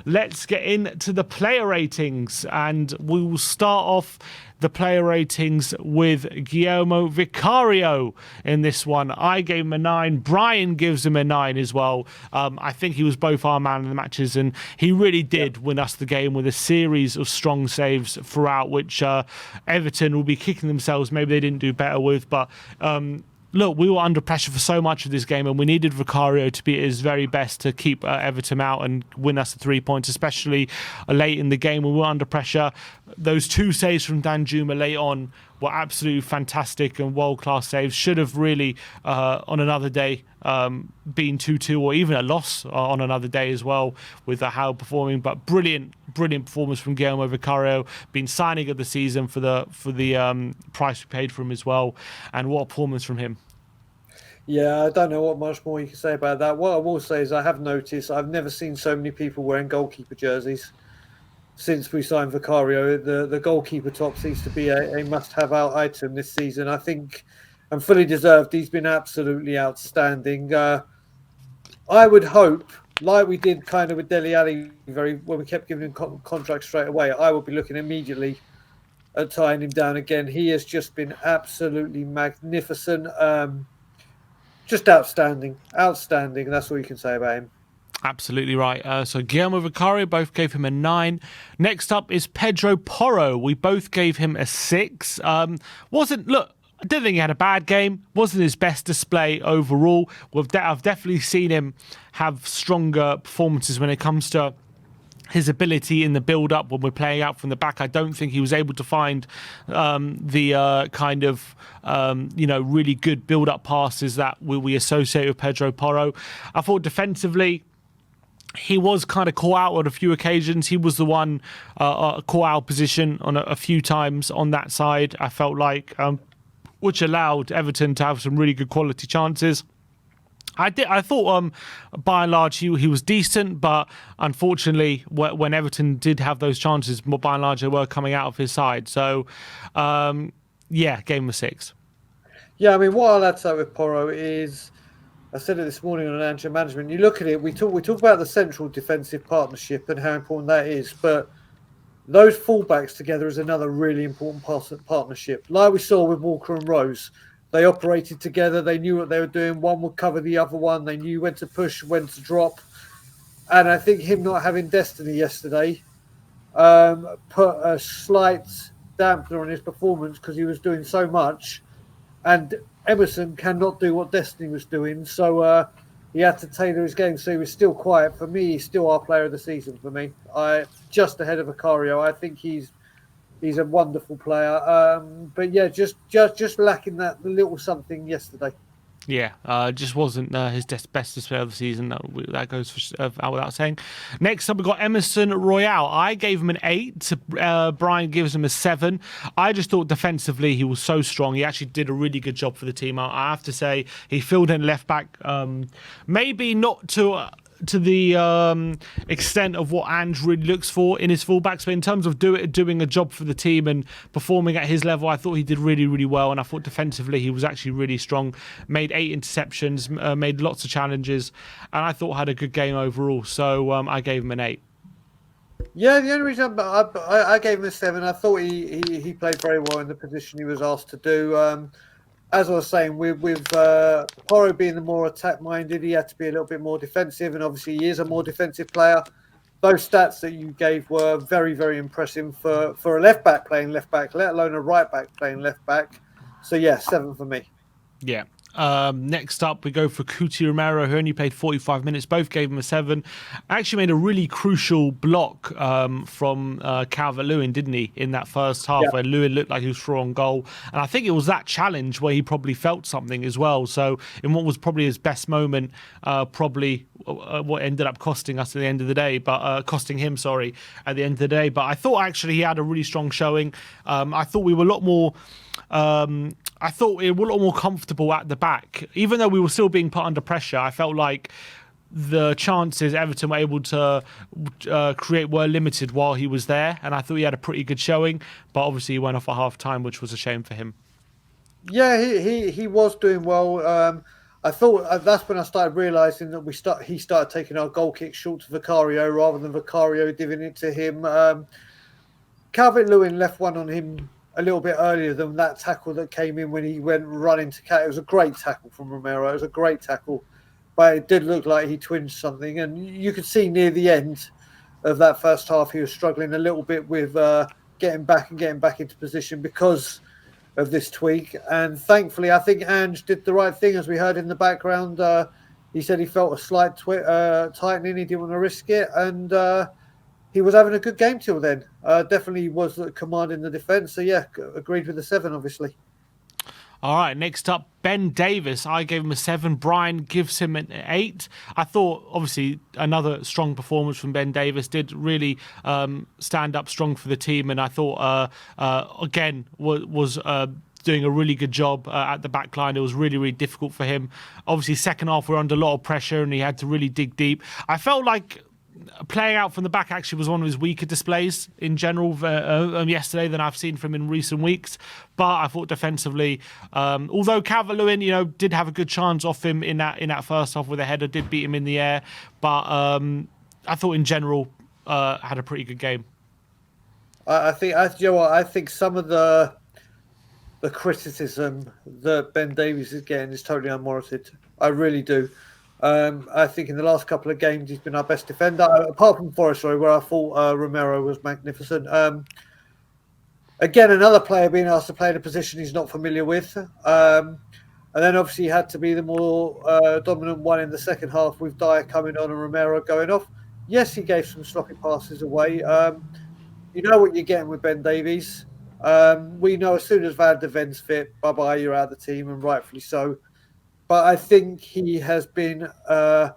let's get into the player ratings, and we will start off the player ratings with Guillermo Vicario in this one. I gave him a 9. Brian gives him a 9 as well. I think he was both our man in the matches, and he really did win us the game with a series of strong saves throughout, which Everton will be kicking themselves. Maybe they didn't do better with, but look, we were under pressure for so much of this game, and we needed Vicario to be at his very best to keep Everton out and win us the 3 points, especially late in the game when we were under pressure. Those 2 saves from Danjuma late on were absolutely fantastic and world-class saves. Should have really, on another day, been 2-2 or even a loss on another day as well with Howe performing. But brilliant performance from Guillermo Vicario. Been signing of the season for the price we paid for him as well. And what a performance from him. Yeah, I don't know what much more you can say about that. What I will say is I have noticed I've never seen so many people wearing goalkeeper jerseys since we signed Vicario. The goalkeeper top seems to be a must-have out item this season. I think, and fully deserved, he's been absolutely outstanding. I would hope, like we did kind of with Dele Alli, when we kept giving him contracts straight away, I would be looking immediately at tying him down again. He has just been absolutely magnificent. Just outstanding. That's all you can say about him. Absolutely right. So Guillermo Vicario, both gave him a 9. Next up is Pedro Porro. We both gave him a 6. I didn't think he had a bad game. Wasn't his best display overall. I've definitely seen him have stronger performances when it comes to his ability in the build-up when we're playing out from the back. I don't think he was able to find the kind of really good build-up passes that we associate with Pedro Porro. I thought defensively, he was kind of caught out on a few occasions. He was the one caught out position on a few times on that side, I felt like, which allowed Everton to have some really good quality chances. I thought, by and large, he was decent, but unfortunately, when Everton did have those chances, by and large, they were coming out of his side. So, gave him a 6. Yeah, I mean, what I'll add to that with Porro is, I said it this morning on Anger Management. You look at it, we talk about the central defensive partnership and how important that is, but those fullbacks together is another really important partnership. Like we saw with Walker and Rose. They operated together. They knew what they were doing. One would cover the other one. They knew when to push, when to drop. And I think him not having Destiny yesterday put a slight dampener on his performance because he was doing so much. And Emerson cannot do what Destiny was doing. So he had to tailor his game. So he was still quiet. For me, he's still our player of the season for me. Just ahead of Vicario. I think he's a wonderful player, but yeah, just lacking that little something yesterday. Yeah, just wasn't his best display of the season. That goes out without saying. Next up, we've got Emerson Royale. I gave him an 8. Brian gives him a 7. I just thought defensively he was so strong. He actually did a really good job for the team. I have to say, he filled in left back. Maybe not to the extent of what Ange really looks for in his fullbacks, but in terms of doing a job for the team and performing at his level, I thought he did really, really well. And I thought defensively he was actually really strong. Made 8 interceptions, made lots of challenges, and I thought had a good game overall. So I gave him an 8. Yeah, the only reason I gave him a 7, I thought he played very well in the position he was asked to do. As I was saying, with Porro being the more attack-minded, he had to be a little bit more defensive, and obviously he is a more defensive player. Those stats that you gave were very, very impressive for a left-back playing left-back, let alone a right-back playing left-back. So, yeah, 7 for me. Yeah. Next up, we go for Cuti Romero, who only played 45 minutes. Both gave him a 7. Actually made a really crucial block from Calvert-Lewin, didn't he, in that first half, where Lewin looked like he was through on goal. And I think it was that challenge where he probably felt something as well. So in what was probably his best moment, probably what ended up costing us at the end of the day, but costing him, at the end of the day. But I thought actually he had a really strong showing. I thought we were a lot more... I thought we were a lot more comfortable at the back. Even though we were still being put under pressure, I felt like the chances Everton were able to create were limited while he was there. And I thought he had a pretty good showing. But obviously he went off at half-time, which was a shame for him. Yeah, he was doing well. I thought that's when I started realising that he started taking our goal kick short to Vicario rather than Vicario giving it to him. Calvert-Lewin left one on him a little bit earlier than that tackle that came in when he went running to cat. It was a great tackle from Romero. It was a great tackle, but it did look like he twinged something, and you could see near the end of that first half he was struggling a little bit with getting back into position because of this tweak. And thankfully, I think Ange did the right thing, as we heard in the background. He said he felt a slight tightening. He didn't want to risk it, and he was having a good game till then. Definitely was commanding the defence. So yeah, agreed with the 7, obviously. All right, next up, Ben Davies. I gave him a 7. Brian gives him an 8. I thought, obviously, another strong performance from Ben Davies. Did really stand up strong for the team, and I thought, again, was doing a really good job at the back line. It was really, really difficult for him. Obviously, second half, we're under a lot of pressure, and he had to really dig deep. I felt like playing out from the back actually was one of his weaker displays in general yesterday than I've seen from him in recent weeks. But I thought defensively, although Calvert-Lewin, did have a good chance off him in that first half with a header, did beat him in the air. But I thought in general had a pretty good game. I think some of the criticism that Ben Davies is getting is totally unwarranted. I really do. I think in the last couple of games he's been our best defender, apart from Forest, where I thought Romero was magnificent. Again, another player being asked to play in a position he's not familiar with. And then obviously he had to be the more dominant one in the second half with Dyer coming on and Romero going off. Yes, he gave some sloppy passes away. You know what you're getting with Ben Davies. We know as soon as Van de Ven's fit, bye-bye, you're out of the team, and rightfully so. But I think he has been a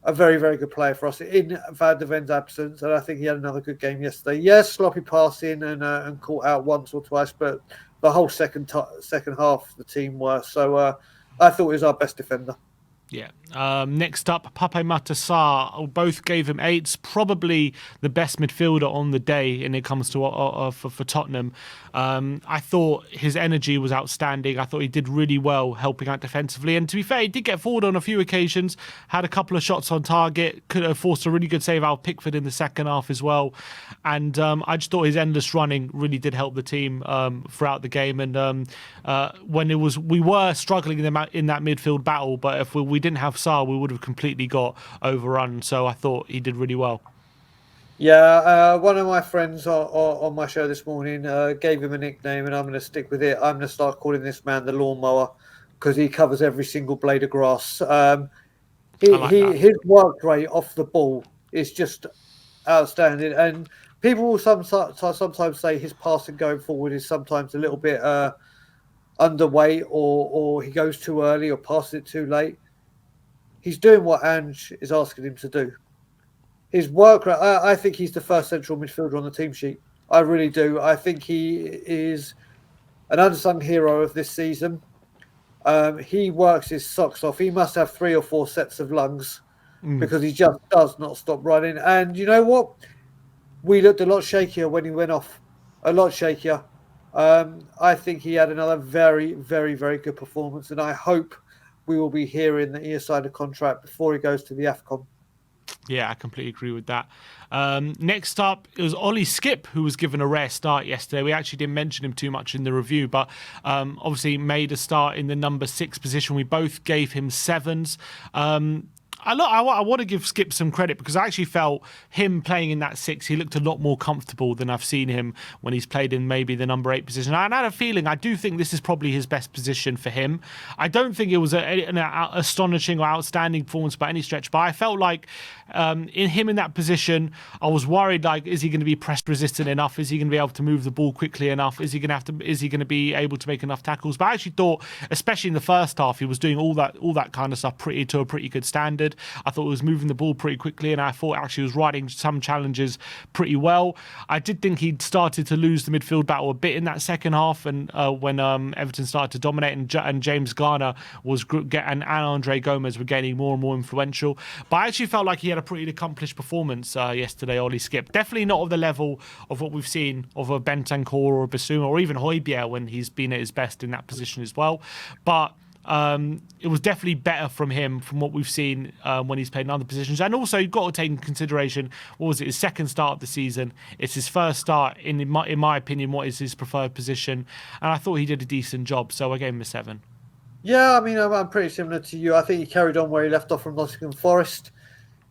very, very good player for us in Van de Ven's absence, and I think he had another good game yesterday. Yes, sloppy passing and caught out once or twice, but the whole second half the team were. So I thought he was our best defender. Yeah. Next up, Pape Matar. Both gave him 8s. Probably the best midfielder on the day when it comes to for Tottenham. I thought his energy was outstanding. I thought he did really well helping out defensively. And to be fair, he did get forward on a few occasions. Had a couple of shots on target. Could have forced a really good save out of Pickford in the second half as well. And I just thought his endless running really did help the team throughout the game. And when we were struggling in that midfield battle, but if we didn't have Sarr, we would have completely got overrun. So I thought he did really well. Yeah, one of my friends on my show this morning gave him a nickname, and I'm going to stick with it. I'm going to start calling this man the lawnmower because he covers every single blade of grass. His work rate off the ball is just outstanding, and people will sometimes say his passing going forward is sometimes a little bit underweight, or he goes too early or passes it too late. He's doing what Ange is asking him to do. His work rate, I think he's the first central midfielder on the team sheet. I really do. I think he is an unsung hero of this season. He works his socks off. He must have 3 or 4 sets of lungs because he just does not stop running. And you know what? We looked a lot shakier when he went off. A lot shakier. I think he had another very, very, very good performance, and I hope we will be hearing that he signed a contract before he goes to the AFCON. Yeah, I completely agree with that. Next up, it was Ollie Skipp, who was given a rare start yesterday. We actually didn't mention him too much in the review, but obviously made a start in the number 6 position. We both gave him 7s. I want to give Skipp some credit because I actually felt him playing in that 6, he looked a lot more comfortable than I've seen him when he's played in maybe the number 8 position. I had a feeling, I do think this is probably his best position for him. I don't think it was an astonishing or outstanding performance by any stretch, but I felt like in that position, I was worried, like, is he going to be press resistant enough? Is he going to be able to move the ball quickly enough? Is he going to be able to make enough tackles? But I actually thought, especially in the first half, he was doing all that kind of stuff to a pretty good standard. I thought he was moving the ball pretty quickly, and I thought actually he was riding some challenges pretty well. I did think he'd started to lose the midfield battle a bit in that second half, and when Everton started to dominate, and James Garner and Andre Gomez were getting more and more influential. But I actually felt like he had a pretty accomplished performance yesterday, Ollie Skipp. Definitely not of the level of what we've seen of a Bentancur or a Basuma or even Højbjerg when he's been at his best in that position as well. But it was definitely better from him from what we've seen when he's played in other positions. And also, you've got to take into consideration, what was it, his second start of the season. It's his first start, in my opinion, what is his preferred position. And I thought he did a decent job, so I gave him a 7. Yeah, I mean, I'm pretty similar to you. I think he carried on where he left off from Nottingham Forest.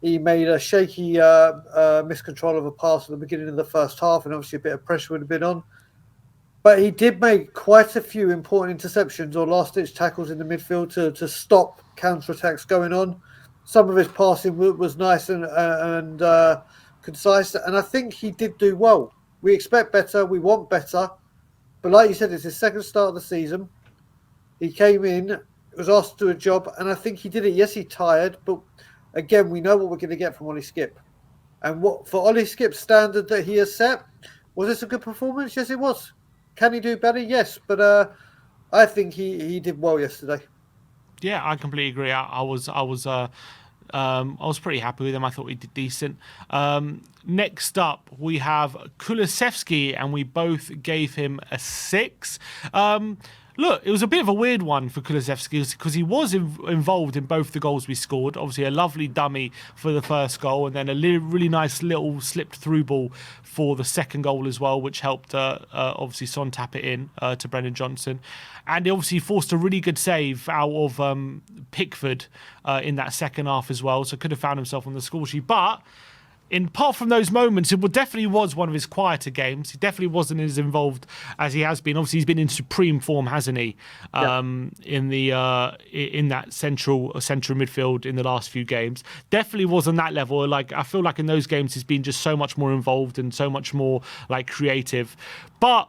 He made a shaky miscontrol of a pass at the beginning of the first half, and obviously a bit of pressure would have been on. But he did make quite a few important interceptions or last-ditch tackles in the midfield to stop counter-attacks going on. Some of his passing was nice and concise, and I think he did do well. We expect better, we want better, but like you said, it's his second start of the season. He came in, was asked to do a job, and I think he did it. Yes, he tired, but again, we know what we're going to get from Ollie Skipp. And what for Ollie Skipp's standard that he has set, was this a good performance? Yes, it was. Can he do better? Yes, but I think he did well yesterday. Yeah, I completely agree. I was pretty happy with him. I thought he did decent. Next up, we have Kulusevski, and we both gave him a 6. Look, it was a bit of a weird one for Kulusevski because he was involved in both the goals we scored. Obviously, a lovely dummy for the first goal, and then a really nice little slipped through ball for the second goal as well, which helped obviously Son tap it in to Brennan Johnson. And he obviously forced a really good save out of Pickford in that second half as well, so could have found himself on the score sheet. But apart from those moments, it definitely was one of his quieter games. He definitely wasn't as involved as he has been. Obviously, he's been in supreme form, hasn't he? In that central midfield in the last few games, definitely was on that level. Like, I feel like in those games, he's been just so much more involved and so much more like creative. But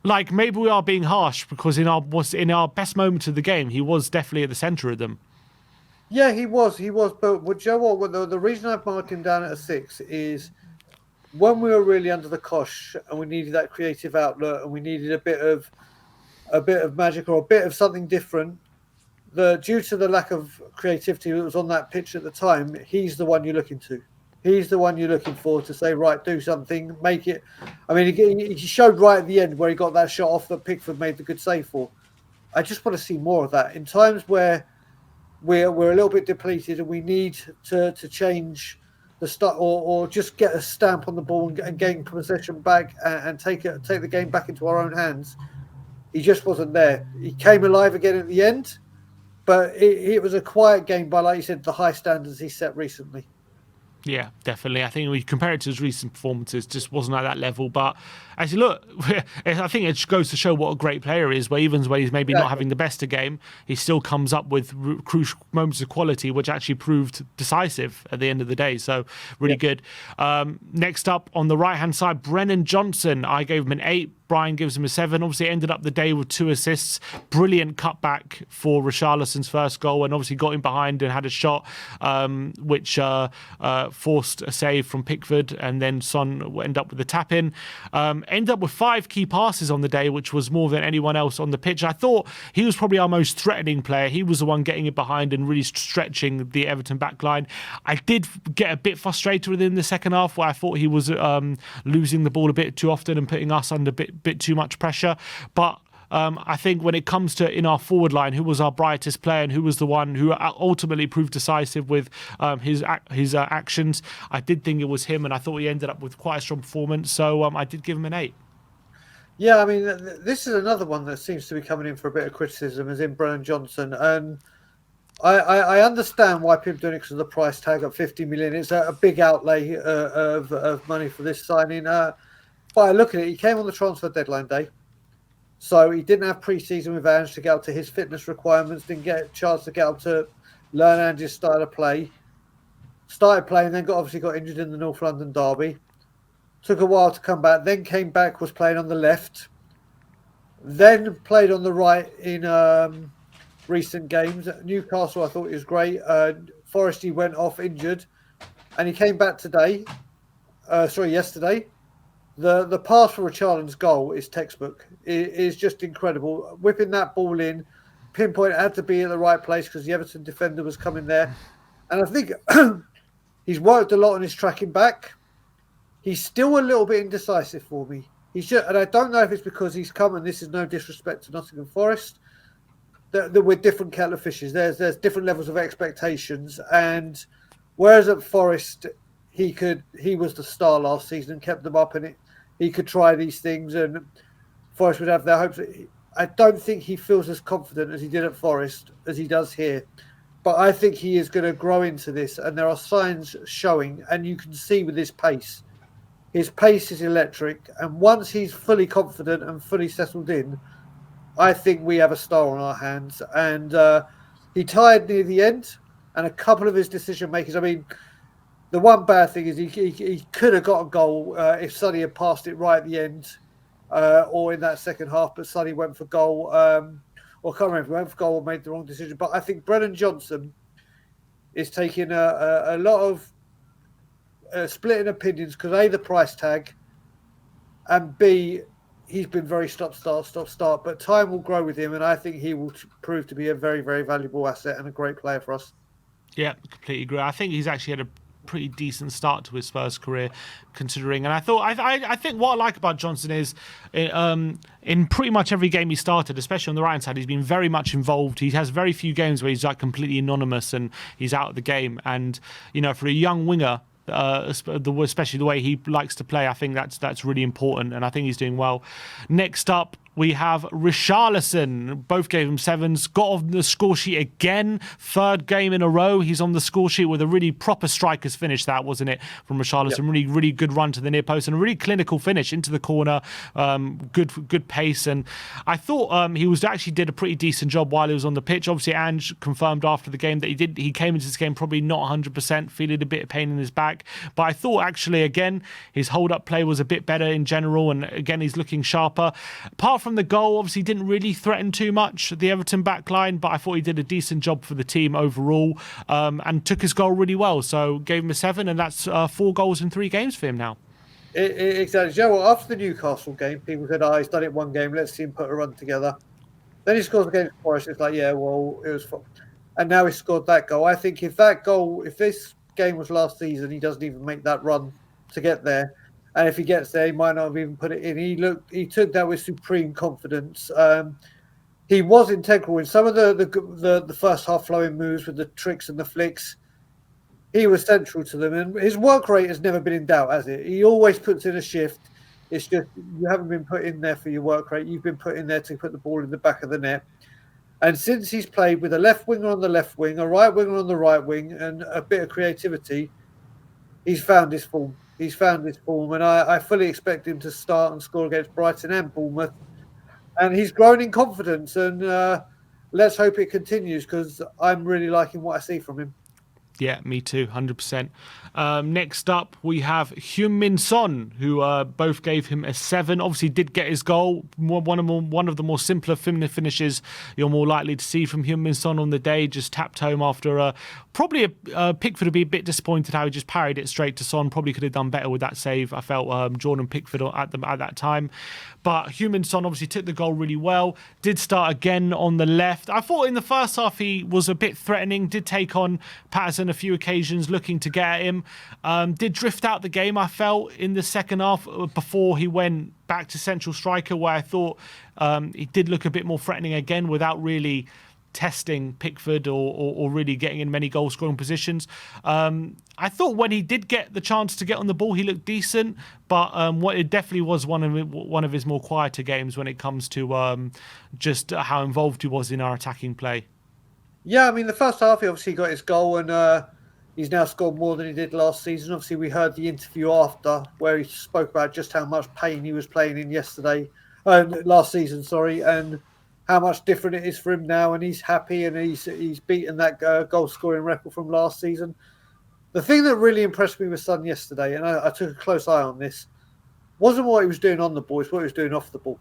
like, maybe we are being harsh because in our best moments of the game, he was definitely at the centre of them. Yeah, he was. But Joe, what the reason I've marked him down at a 6 is when we were really under the cosh and we needed that creative outlet and we needed a bit of magic or a bit of something different. Due to the lack of creativity that was on that pitch at the time, he's the one you're looking to. He's the one you're looking for to say, right, do something, make it. I mean, he showed right at the end where he got that shot off that Pickford made the good save for. I just want to see more of that in times where we're a little bit depleted and we need to change the start or just get a stamp on the ball and gain possession back and take the game back into our own hands. He just wasn't there. He came alive again at the end, but it was a quiet game by, like you said, the high standards he set recently. Yeah, definitely. I think we compare it to his recent performances, just wasn't at that level. But actually, look, I think it goes to show what a great player he is. Where even when he's maybe not having the best of game, he still comes up with crucial moments of quality, which actually proved decisive at the end of the day. So really good. Next up on the right hand side, Brennan Johnson. I gave him an 8. Brian gives him a 7. Obviously, ended up the day with 2 assists. Brilliant cutback for Richarlison's first goal, and obviously got him behind and had a shot, which forced a save from Pickford, and then Son ended up with the tap in. Ended up with 5 key passes on the day, which was more than anyone else on the pitch. I thought he was probably our most threatening player. He was the one getting it behind and really stretching the Everton backline. I did get a bit frustrated with him in the second half, where I thought he was losing the ball a bit too often and putting us under bit too much pressure. But I think when it comes to in our forward line, who was our brightest player and who was the one who ultimately proved decisive with his actions, I did think it was him, and I thought he ended up with quite a strong performance. So I did give him an 8. Yeah, I mean, this is another one that seems to be coming in for a bit of criticism, as in Brennan Johnson. And I understand why people are doing it because of the price tag of 50 million. It's a big outlay of money for this signing. But I look at it, he came on the transfer deadline day. So he didn't have pre-season with Ange to get up to his fitness requirements, didn't get a chance to get up to learn Ange's style of play. Started playing, then obviously got injured in the North London derby. Took a while to come back, then came back, was playing on the left. Then played on the right in recent games. Newcastle, I thought he was great. Forest, he went off injured. And he came back yesterday. The pass for Richarlison's goal is textbook. It is just incredible. Whipping that ball in, pinpoint, had to be at the right place because the Everton defender was coming there. And I think he's worked a lot on his tracking back. He's still a little bit indecisive for me. And I don't know if it's because he's come, and this is no disrespect to Nottingham Forest. that we're different kettle of fishes. There's different levels of expectations, and whereas at Forest he was the star last season and kept them up, and he could try these things, and Forest would have their hopes. I don't think he feels as confident as he did at Forest as he does here, but I think he is going to grow into this, and there are signs showing, and you can see with his pace. His pace is electric, and once he's fully confident and fully settled in, I think we have a star on our hands. And he tired near the end, and a couple of his decision makers. I mean, the one bad thing is he could have got a goal if Sonny had passed it right at the end, or in that second half, but Sonny went for goal. Or I can't remember if he went for goal or made the wrong decision. But I think Brennan Johnson is taking a lot of splitting opinions because A, the price tag, and B, he's been very stop start. But time will grow with him, and I think he will prove to be a very, very valuable asset and a great player for us. Yeah, completely agree. I think he's actually had a pretty decent start to his Spurs career, considering. And I think what I like about Johnson is, in pretty much every game he started, especially on the right hand side, he's been very much involved. He has very few games where he's like completely anonymous and he's out of the game. And for a young winger, especially the way he likes to play, I think that's really important, and I think he's doing well. Next up, we have Richarlison. Both gave him 7s. Got on the score sheet again. 3rd game in a row. He's on the score sheet with a really proper striker's finish, that wasn't it, from Richarlison. Yep. Really, really good run to the near post and a really clinical finish into the corner. Good pace. And I thought he did a pretty decent job while he was on the pitch. Obviously, Ange confirmed after the game that he came into this game probably not 100%, feeling a bit of pain in his back. But I thought actually, again, his hold-up play was a bit better in general. And again, he's looking sharper. Apart from the goal, obviously didn't really threaten too much the Everton backline, but I thought he did a decent job for the team overall, and took his goal really well. So gave him a 7, and that's 4 goals in 3 games for him now. Exactly. You know what? After the Newcastle game, people said, he's done it one game, let's see him put a run together. Then he scores against Forest. It's like, yeah, well, it was fun. And now he scored that goal. I think if this game was last season, he doesn't even make that run to get there. And if he gets there, he might not have even put it in. He took that with supreme confidence. He was integral in some of the first half flowing moves with the tricks and the flicks. He was central to them, and his work rate has never been in doubt, has it? He always puts in a shift. It's just you haven't been put in there for your work rate. You've been put in there to put the ball in the back of the net. And since he's played with a left winger on the left wing, a right winger on the right wing, and a bit of creativity, he's found his form. And I fully expect him to start and score against Brighton and Bournemouth. And he's grown in confidence, and let's hope it continues because I'm really liking what I see from him. Yeah, me too, 100%. Next up, we have Heung-min Son, who both gave him a 7. Obviously, did get his goal. One of the more simpler finishes you're more likely to see from Heung-min Son on the day. Just tapped home after probably Pickford would be a bit disappointed how he just parried it straight to Son. Probably could have done better with that save. I felt Jordan Pickford at that time. But Heung-min Son obviously took the goal really well. Did start again on the left. I thought in the first half he was a bit threatening. Did take on Patterson a few occasions looking to get at him. Did drift out the game, I felt, in the second half before he went back to central striker, where I thought he did look a bit more threatening again without really testing Pickford or really getting in many goal scoring positions. I thought when he did get the chance to get on the ball, he looked decent, but it definitely was one of his more quieter games when it comes to just how involved he was in our attacking play. Yeah, I mean, the first half he obviously got his goal, and he's now scored more than he did last season. Obviously, we heard the interview after where he spoke about just how much pain he was playing in last season, and how much different it is for him now, and he's happy, and he's beaten that goal scoring record from last season. The thing that really impressed me with Son yesterday, and I took a close eye on this, wasn't what he was doing on the ball, it's what he was doing off the ball.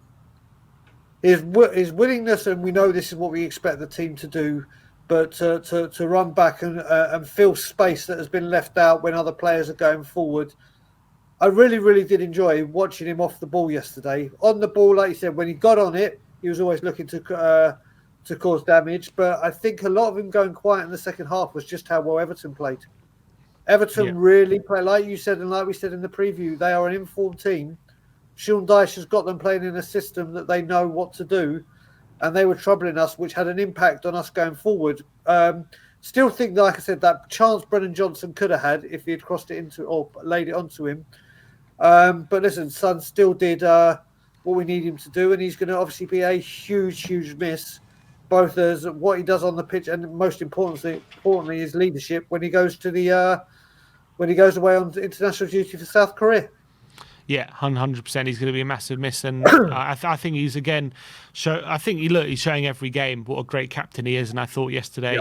His willingness, and we know this is what we expect the team to do, but to run back and fill space that has been left out when other players are going forward. I really, really did enjoy watching him off the ball yesterday. On the ball, like you said, when he got on it, he was always looking to cause damage. But I think a lot of him going quiet in the second half was just how well Everton played. Everton really play, like you said, and like we said in the preview, they are an informed team. Sean Dyche has got them playing in a system that they know what to do. and they were troubling us, which had an impact on us going forward. Still think, like I said, that chance Brennan Johnson could have had if he had crossed it into or laid it onto him. But listen, Son still did what we need him to do, and he's going to obviously be a huge, huge miss, both as what he does on the pitch and most importantly, his leadership when he goes to the when he goes away on international duty for South Korea. Yeah, 100%. He's going to be a massive miss, and I think he's again. He's showing every game what a great captain he is, and I thought yesterday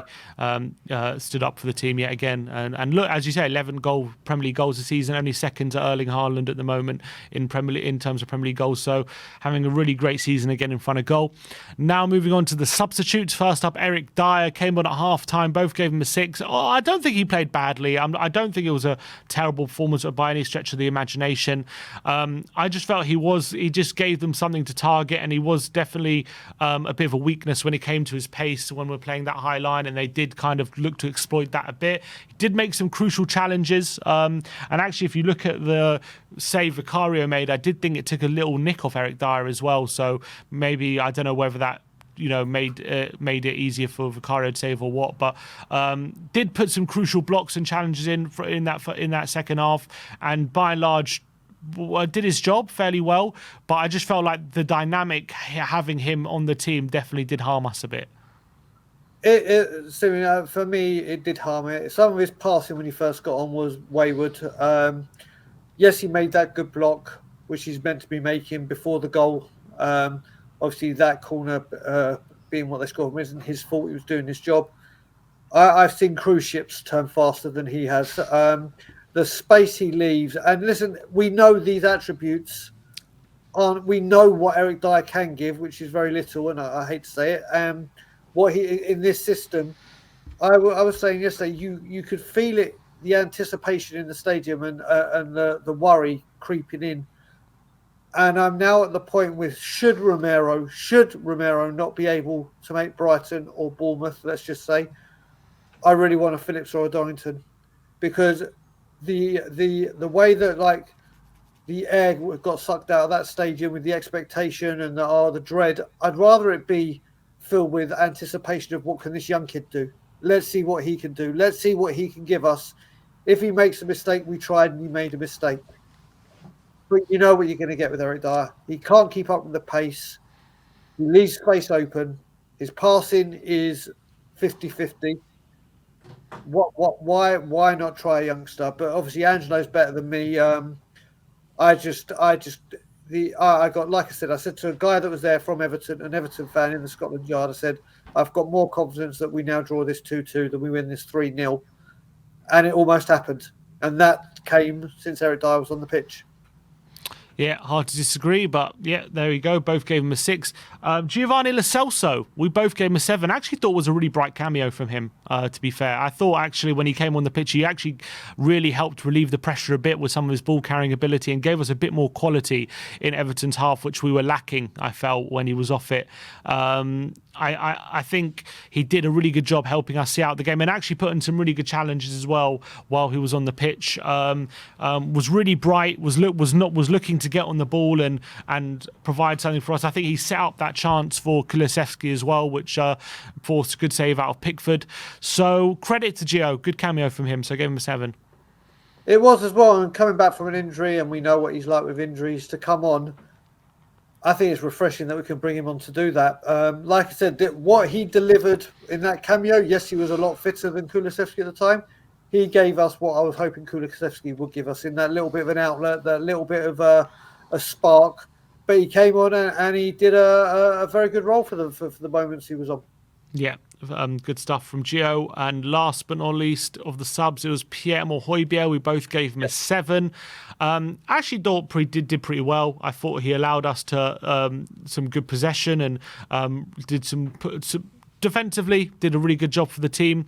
stood up for the team yet again. And look, as you say, 11 Premier League goals a season, only second to Erling Haaland at the moment in terms of Premier League goals. So having a really great season again in front of goal. Now moving on to the substitutes. First up, Eric Dyer came on at half time. Both gave him a 6. I don't think he played badly. I don't think it was a terrible performance by any stretch of the imagination. I just felt he just gave them something to target, and he was definitely a bit of a weakness when it came to his pace when we're playing that high line, and they did kind of look to exploit that a bit. He did make some crucial challenges, and actually if you look at the save Vicario made, I did think it took a little nick off Eric Dyer as well, so maybe, I don't know whether that made it easier for Vicario to save or what, but did put some crucial blocks and challenges in that second half, and by and large did his job fairly well. But I just felt like the dynamic having him on the team definitely did harm us a bit. For me, it did harm it. Some of his passing when he first got on was wayward. Yes, he made that good block, which he's meant to be making before the goal. Obviously, that corner being what they scored wasn't his fault. He was doing his job. I've seen cruise ships turn faster than he has. The space he leaves, and listen, we know these attributes we know what Eric Dyer can give, which is very little, and I hate to say it. What he in this system, I was saying yesterday, you could feel it, the anticipation in the stadium, and the worry creeping in. And I'm now at the point with should Romero not be able to make Brighton or Bournemouth, let's just say, I really want a Phillips or a Dorrington, because the way that like the air got sucked out of that stadium with the expectation and the dread, I'd rather it be filled with anticipation of what can this young kid do. Let's see what he can do. Let's see what he can give us. If he makes a mistake, we tried and he made a mistake. But you know what you're going to get with Eric Dyer. He can't keep up with the pace. He leaves space open. His passing is 50-50. Why not try a youngster? But obviously Angelo's better than me. I got, like I said to a guy that was there from Everton, an Everton fan in the Scotland Yard, I said, I've got more confidence that we now draw this 2-2 than we win this 3-0. And it almost happened. And that came since Eric Dyer was on the pitch. Yeah, hard to disagree, but yeah, there you go. Both gave him a 6. Giovanni Lo Celso, we both gave him a 7. I actually thought it was a really bright cameo from him, to be fair. I thought actually when he came on the pitch, he actually really helped relieve the pressure a bit with some of his ball-carrying ability and gave us a bit more quality in Everton's half, which we were lacking, I felt, when he was off it. I think he did a really good job helping us see out the game and actually put in some really good challenges as well while he was on the pitch. Was really bright, was looking to get on the ball and provide something for us. I think he set up that chance for Kulusevski as well, which forced a good save out of Pickford. So credit to Gio, good cameo from him. So I gave him a 7. It was as well, and coming back from an injury, and we know what he's like with injuries, to come on, I think it's refreshing that we can bring him on to do that. Like I said, what he delivered in that cameo, yes, he was a lot fitter than Kulusevski at the time. He gave us what I was hoping Kulusevski would give us in that little bit of an outlet, that little bit of a spark. But he came on and he did a very good role for the moments he was on. Yeah, good stuff from Gio. And last but not least of the subs, it was Pierre-Emile Højbjerg. We both gave him a 7. Actually thought did pretty well. I thought he allowed us to some good possession and did some defensively, did a really good job for the team.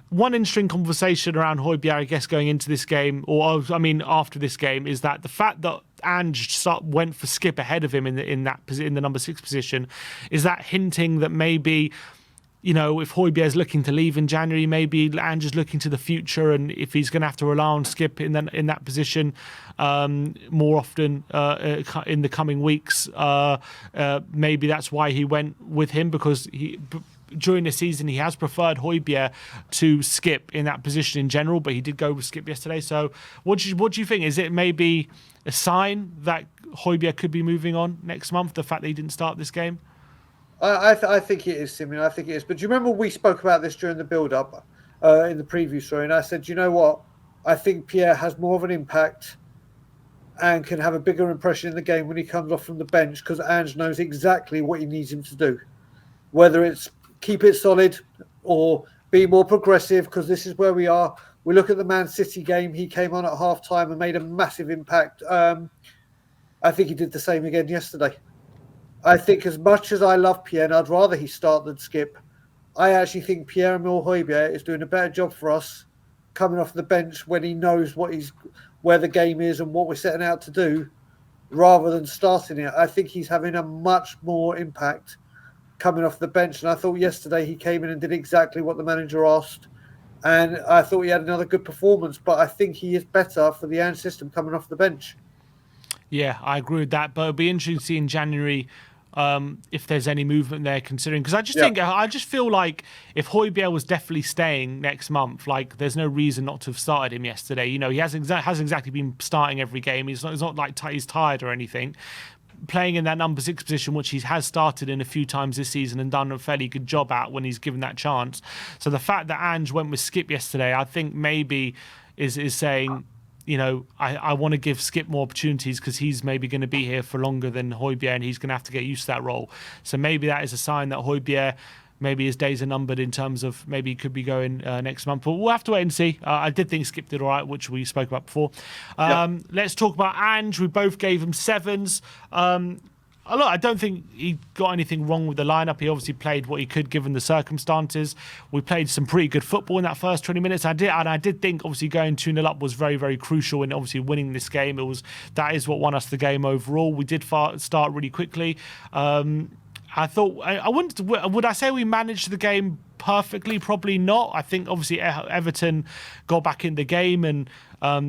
One interesting conversation around Højbjerg, I guess, going into this game, after this game, is that the fact that Ange went for Skipp ahead of him in the number 6 position, is that hinting that maybe if Højbjerg's looking to leave in January, maybe Ange is looking to the future, and if he's going to have to rely on Skipp in that position more often in the coming weeks, maybe that's why he went with him, because during the season he has preferred Højbjerg to Skipp in that position in general, but he did go with Skipp yesterday. So what do you think? Is it maybe a sign that Højbjerg could be moving on next month, the fact that he didn't start this game? I think it is, Simeon. I think it is. But do you remember we spoke about this during the build-up in the preview story? And I said, you know what? I think Pierre has more of an impact and can have a bigger impression in the game when he comes off from the bench, because Ange knows exactly what he needs him to do. Whether it's keep it solid or be more progressive, because this is where we are. We look at the Man City game. He came on at half-time and made a massive impact. I think he did the same again yesterday. I think as much as I love Pierre, and I'd rather he start than Skipp, I actually think Pierre-Emile Højbjerg is doing a better job for us coming off the bench when he knows where the game is and what we're setting out to do, rather than starting it. I think he's having a much more impact coming off the bench. And I thought yesterday he came in and did exactly what the manager asked. And I thought he had another good performance, but I think he is better for the Ange system coming off the bench. Yeah, I agree with that. But it'll be interesting to see in January if there's any movement there, considering, because I just feel like if Højbjerg was definitely staying next month, like there's no reason not to have started him yesterday. He hasn't exactly been starting every game. It's not like he's tired or anything. Playing in that number 6 position, which he has started in a few times this season and done a fairly good job at when he's given that chance. So the fact that Ange went with Skipp yesterday, I think maybe is saying, I want to give Skipp more opportunities, because he's maybe going to be here for longer than Højbjerg, and he's going to have to get used to that role. So maybe that is a sign that Højbjerg, maybe his days are numbered in terms of maybe he could be going next month. But we'll have to wait and see. I did think Skipp did all right, which we spoke about before. Let's talk about Ange. We both gave him 7s. Look, I don't think he got anything wrong with the lineup. He obviously played what he could given the circumstances. We played some pretty good football in that first 20 minutes. I did think obviously going 2-0 up was very, very crucial in obviously winning this game. That is what won us the game overall. We did start really quickly. I thought, would I say we managed the game perfectly? Probably not. I think obviously Everton got back in the game and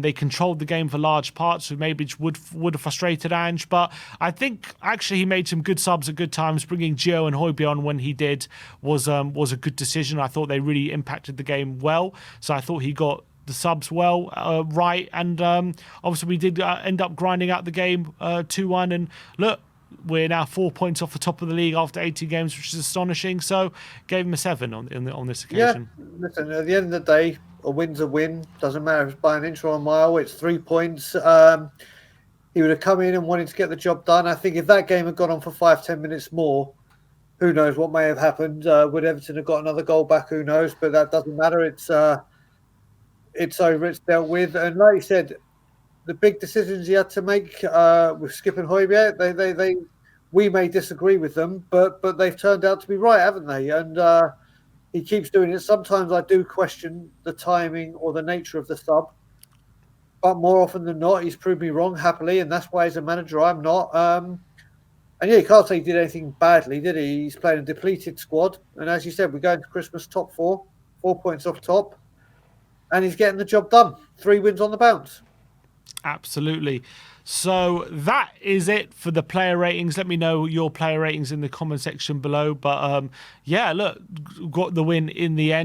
they controlled the game for large parts, so maybe it would have frustrated Ange. But I think actually he made some good subs at good times. Bringing Gio and Højbjerg on when he did was a good decision. I thought they really impacted the game well. So I thought he got the subs well right. And obviously we did end up grinding out the game 2-1. And look, we're now 4 points off the top of the league after 18 games, which is astonishing. So gave him a 7 on this occasion. Yeah, listen, at the end of the day, a win's a win. Doesn't matter if it's by an inch or a mile. It's 3 points. He would have come in and wanted to get the job done. I think if that game had gone on for 5-10 minutes more, who knows what may have happened. Would Everton have got another goal back? Who knows? But that doesn't matter. It's over. It's dealt with. And like you said, the big decisions he had to make with Skipp and Højbjerg, we may disagree with them, but they've turned out to be right, haven't they? And he keeps doing it. Sometimes I do question the timing or the nature of the sub, but more often than not, he's proved me wrong happily, and that's why as a manager I'm not. And yeah, you can't say he did anything badly, did he? He's playing a depleted squad, and as you said, we're going to Christmas top 4 points off top, and he's getting the job done. 3 wins on the bounce. Absolutely. So that is it for the player ratings. Let me know your player ratings in the comment section below. But yeah, look, got the win in the end.